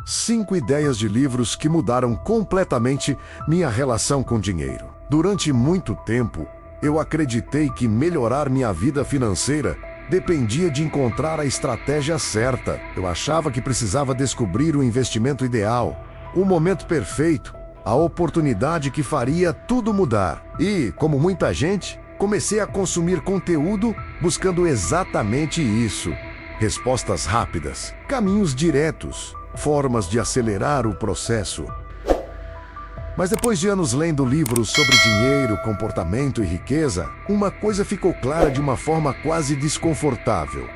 5 ideias de livros que mudaram completamente minha relação com dinheiro. Durante muito tempo, eu acreditei que melhorar minha vida financeira dependia de encontrar a estratégia certa. Eu achava que precisava descobrir o investimento ideal, o momento perfeito, a oportunidade que faria tudo mudar. E, como muita gente, comecei a consumir conteúdo buscando exatamente isso. Respostas rápidas, caminhos diretos, formas de acelerar o processo. Mas depois de anos lendo livros sobre dinheiro, comportamento e riqueza, uma coisa ficou clara de uma forma quase desconfortável.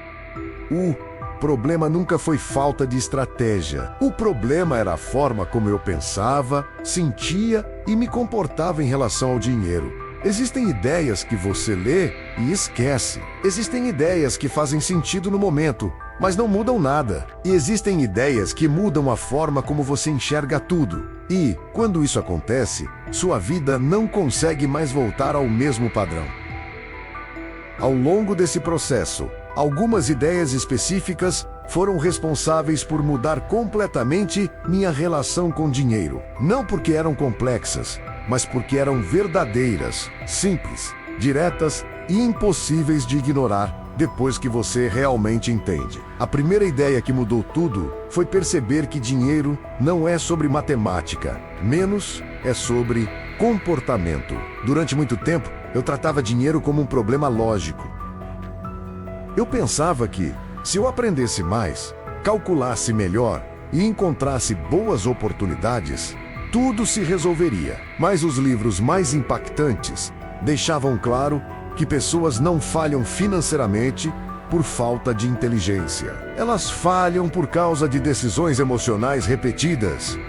O problema nunca foi falta de estratégia. O problema era a forma como eu pensava, sentia e me comportava em relação ao dinheiro. Existem ideias que você lê e esquece. Existem ideias que fazem sentido no momento, mas não mudam nada. E existem ideias que mudam a forma como você enxerga tudo. E, quando isso acontece, sua vida não consegue mais voltar ao mesmo padrão. Ao longo desse processo, algumas ideias específicas foram responsáveis por mudar completamente minha relação com dinheiro. Não porque eram complexas, mas porque eram verdadeiras, simples, diretas e impossíveis de ignorar depois que você realmente entende. A primeira ideia que mudou tudo foi perceber que dinheiro não é sobre matemática, menos é sobre comportamento. Durante muito tempo, eu tratava dinheiro como um problema lógico. Eu pensava que, se eu aprendesse mais, calculasse melhor e encontrasse boas oportunidades, tudo se resolveria. Mas os livros mais impactantes deixavam claro que pessoas não falham financeiramente por falta de inteligência. Elas falham por causa de decisões emocionais repetidas.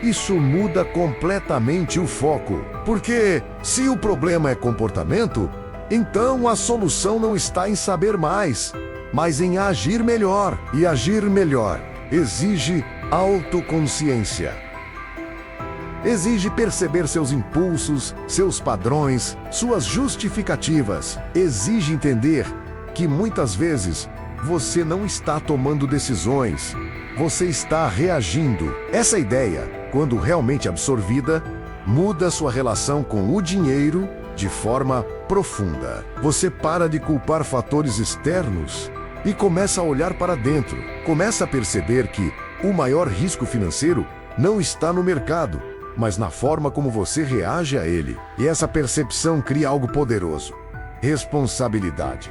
Isso muda completamente o foco, porque se o problema é comportamento, então a solução não está em saber mais, mas em agir melhor. E agir melhor exige autoconsciência. Exige perceber seus impulsos, seus padrões, suas justificativas. Exige entender que muitas vezes você não está tomando decisões, você está reagindo. Essa ideia, quando realmente absorvida, muda sua relação com o dinheiro de forma profunda. Você para de culpar fatores externos e começa a olhar para dentro. Começa a perceber que o maior risco financeiro não está no mercado, mas na forma como você reage a ele. E essa percepção cria algo poderoso: responsabilidade.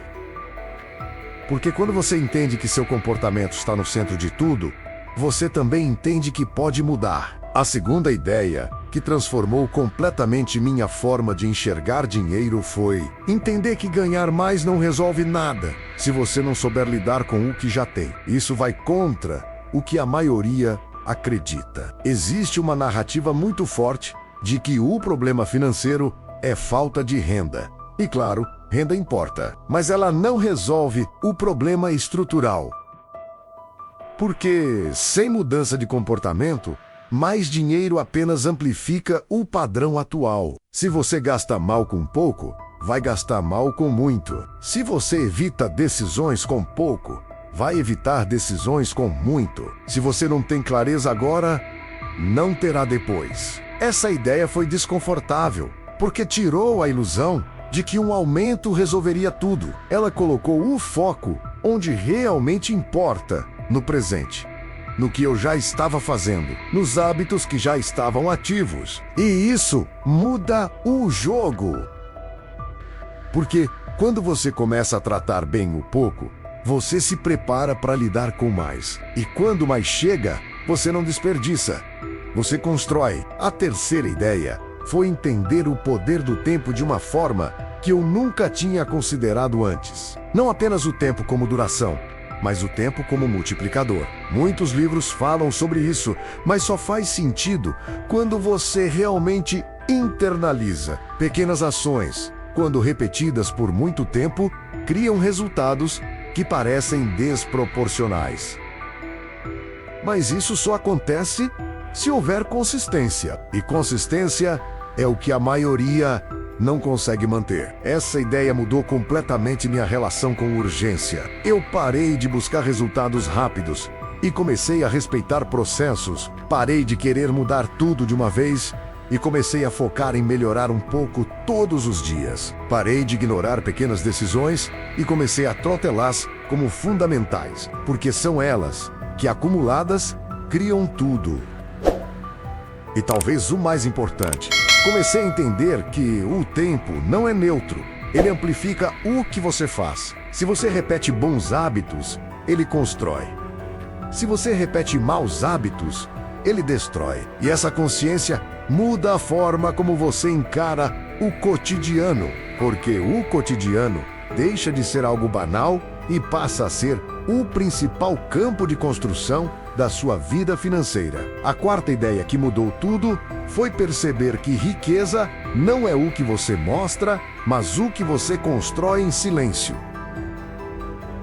Porque quando você entende que seu comportamento está no centro de tudo, você também entende que pode mudar. A segunda ideia, que transformou completamente minha forma de enxergar dinheiro, foi entender que ganhar mais não resolve nada se você não souber lidar com o que já tem. Isso vai contra o que a maioria acredita. Existe uma narrativa muito forte de que o problema financeiro é falta de renda. E claro, renda importa, mas ela não resolve o problema estrutural. Porque sem mudança de comportamento, mais dinheiro apenas amplifica o padrão atual. Se você gasta mal com pouco, vai gastar mal com muito. Se você evita decisões com pouco, vai evitar decisões com muito. Se você não tem clareza agora, não terá depois. Essa ideia foi desconfortável, porque tirou a ilusão de que um aumento resolveria tudo. Ela colocou o foco onde realmente importa, no presente, no que eu já estava fazendo, nos hábitos que já estavam ativos. E isso muda o jogo. Porque quando você começa a tratar bem o pouco, você se prepara para lidar com mais. E quando mais chega, você não desperdiça. Você constrói. A terceira ideia foi entender o poder do tempo de uma forma que eu nunca tinha considerado antes. Não apenas o tempo como duração, mas o tempo como multiplicador. Muitos livros falam sobre isso, mas só faz sentido quando você realmente internaliza. Pequenas ações, quando repetidas por muito tempo, criam resultados que parecem desproporcionais. Mas isso só acontece se houver consistência. E consistência é o que a maioria não consegue manter. Essa ideia mudou completamente minha relação com urgência. Eu parei de buscar resultados rápidos e comecei a respeitar processos. Parei de querer mudar tudo de uma vez e comecei a focar em melhorar um pouco todos os dias. Parei de ignorar pequenas decisões e comecei a trotelá-las como fundamentais, porque são elas que, acumuladas, criam tudo. E talvez o mais importante, comecei a entender que o tempo não é neutro. Ele amplifica o que você faz. Se você repete bons hábitos, ele constrói. Se você repete maus hábitos, ele destrói. E essa consciência muda a forma como você encara o cotidiano, porque o cotidiano deixa de ser algo banal e passa a ser o principal campo de construção da sua vida financeira. A quarta ideia que mudou tudo foi perceber que riqueza não é o que você mostra, mas o que você constrói em silêncio.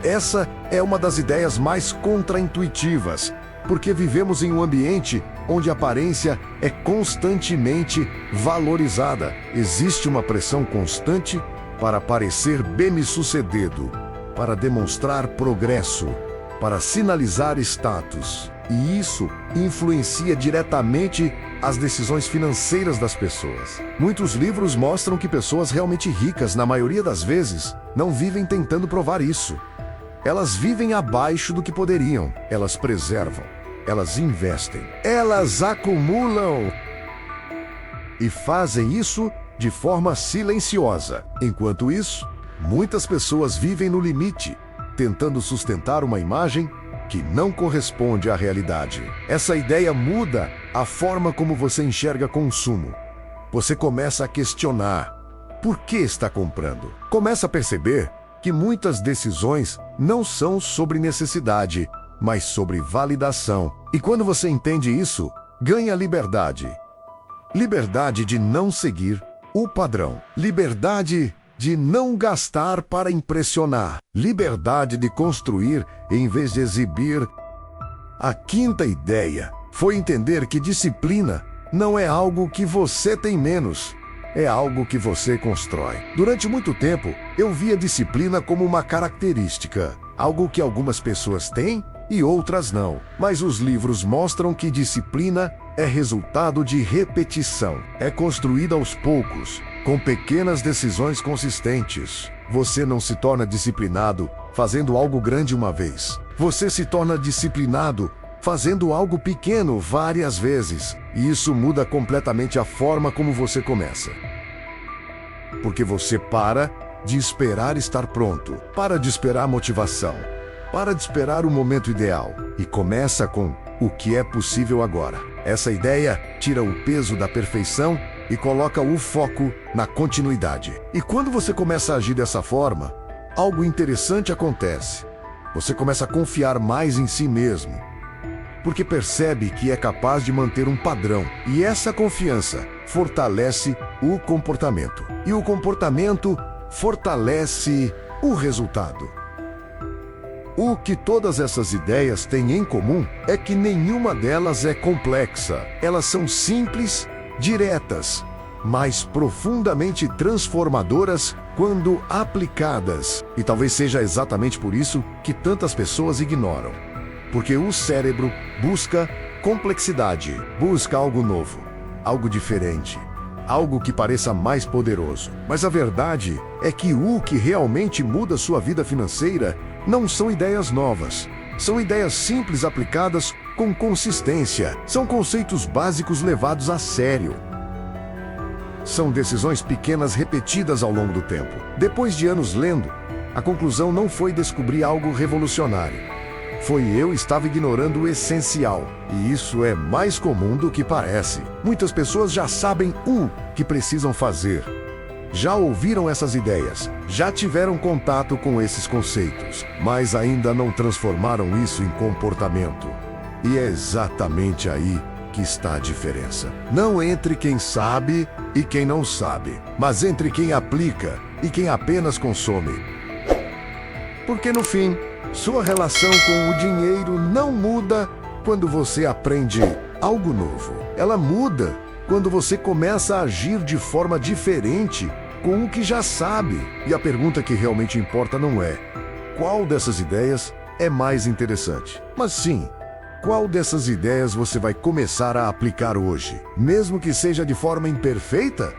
Essa é uma das ideias mais contraintuitivas, porque vivemos em um ambiente onde a aparência é constantemente valorizada. Existe uma pressão constante para parecer bem-sucedido, para demonstrar progresso, para sinalizar status. E isso influencia diretamente as decisões financeiras das pessoas. Muitos livros mostram que pessoas realmente ricas, na maioria das vezes, não vivem tentando provar isso. Elas vivem abaixo do que poderiam. Elas preservam. Elas investem. Elas acumulam. E fazem isso de forma silenciosa. Enquanto isso, muitas pessoas vivem no limite, tentando sustentar uma imagem que não corresponde à realidade. Essa ideia muda a forma como você enxerga consumo. Você começa a questionar por que está comprando. Começa a perceber que muitas decisões não são sobre necessidade, mas sobre validação. E quando você entende isso, ganha liberdade. Liberdade de não seguir o padrão. Liberdade de não gastar para impressionar. Liberdade de construir em vez de exibir. A quinta ideia foi entender que disciplina não é algo que você tem menos, é algo que você constrói. Durante muito tempo, eu via disciplina como uma característica, algo que algumas pessoas têm e outras não. Mas os livros mostram que disciplina é resultado de repetição. É construída aos poucos, com pequenas decisões consistentes. Você não se torna disciplinado fazendo algo grande uma vez. Você se torna disciplinado fazendo algo pequeno várias vezes. E isso muda completamente a forma como você começa. Porque você para de esperar estar pronto, para de esperar motivação, para de esperar o momento ideal e começa com o que é possível agora. Essa ideia tira o peso da perfeição e coloca o foco na continuidade. E quando você começa a agir dessa forma, algo interessante acontece. Você começa a confiar mais em si mesmo, porque percebe que é capaz de manter um padrão. E essa confiança fortalece o comportamento. E o comportamento fortalece o resultado. O que todas essas ideias têm em comum é que nenhuma delas é complexa. Elas são simples, diretas, mas profundamente transformadoras quando aplicadas. E talvez seja exatamente por isso que tantas pessoas ignoram. Porque o cérebro busca complexidade, busca algo novo, algo diferente, algo que pareça mais poderoso. Mas a verdade é que o que realmente muda sua vida financeira não são ideias novas. São ideias simples aplicadas com consistência. São conceitos básicos levados a sério. São decisões pequenas repetidas ao longo do tempo. Depois de anos lendo, a conclusão não foi descobrir algo revolucionário. Eu estava ignorando o essencial. E isso é mais comum do que parece. Muitas pessoas já sabem o que precisam fazer. Já ouviram essas ideias, já tiveram contato com esses conceitos, mas ainda não transformaram isso em comportamento. E é exatamente aí que está a diferença. Não entre quem sabe e quem não sabe, mas entre quem aplica e quem apenas consome. Porque no fim, sua relação com o dinheiro não muda quando você aprende algo novo. Ela muda quando você começa a agir de forma diferente com o que já sabe. E a pergunta que realmente importa não é qual dessas ideias é mais interessante, mas sim, Qual dessas ideias você vai começar a aplicar hoje, mesmo que seja de forma imperfeita?